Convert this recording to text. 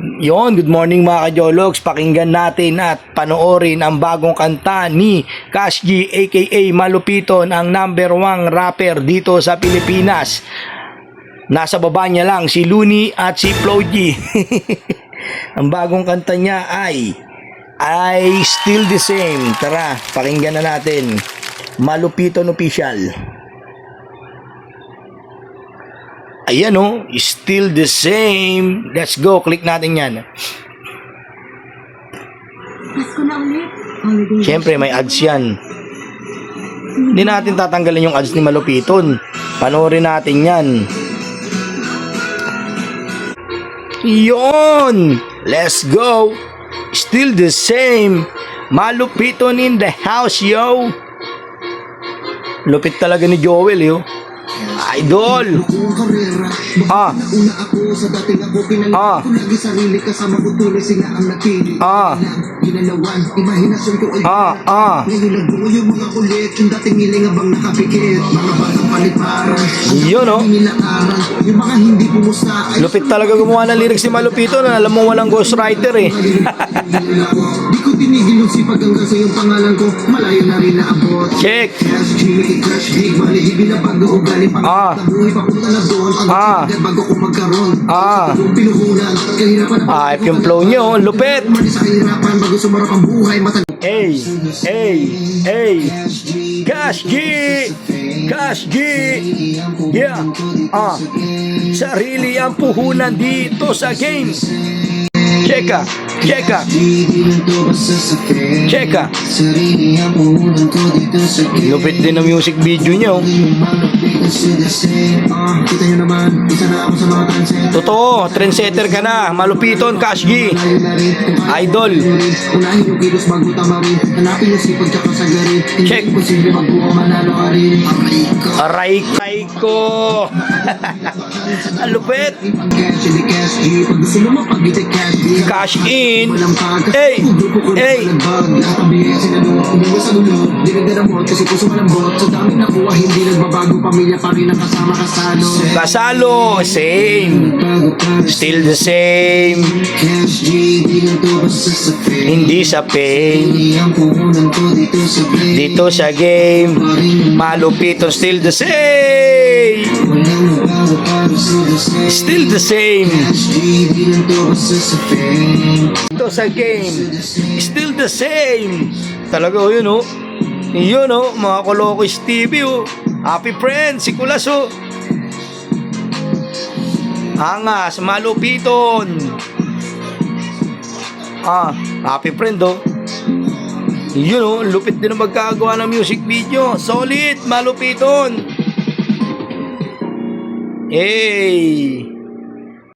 Yon, good morning mga kajologs. Pakinggan natin at panoorin ang bagong kanta ni Cash G aka Malupiton, ang #1 rapper dito sa Pilipinas. Nasa baba niya lang si Looney at si Flo G. Ang bagong kanta niya ay I Still the Same. Tara, pakinggan na natin. Malupiton Official. Ayan o, Still the Same. Let's go, click natin yan. Pasko na ulit. Siyempre may ads yan. Hindi natin tatanggalin yung ads ni Malupiton. Panoorin natin yan. Yon! Let's go! Still the Same. Malupiton in the house, yo! Lupit talaga ni Joel, yo. Idol! Ah! Ah! Ah! Ah! Yun, no? Lupit talaga gumawa ng lyrics ni Malupito na alam mo walang ghostwriter eh. Di ko tinigil yung sipag hanggang sa yung pangalan ko malayo na rin naabot. Check! Ah. Ah. Ah, yung flow nyo, lupit. Hey, hey, hey. Cash G! Cash G! Yeah. Ah. Sarili ang puhunan dito sa game. Cheka, cheka. Cheka. Lupit din ang music video nyo. Kita nyo naman, isa na ako sa mga trendsetter. Totoo, trendsetter ka na. Malupiton, Cash G. Idol. Unahin yung kilos bago tamarin. Hanapin yung sipag tsaka sagarin. Check. Hindi posible magbuo manalo ka rin. Aray ko. Ang lupit. Pag-cash, hindi cash G. Pag gusto mo mapag-ite cash G. Cash in. Hey, hey. Kasalo, same. Still the same. Hindi sa pain. Dito sa game. Malupiton, still the same. Still the same. Dito sa game. Still the same. Talaga o yun o. Yun o, mga Kolokis TV o. Happy friends, si Kulas o. Angas, Malupiton. Ah, happy friend o. Yun o, lupit din ang magkagawa ng music video. Solid, Malupiton. Hey.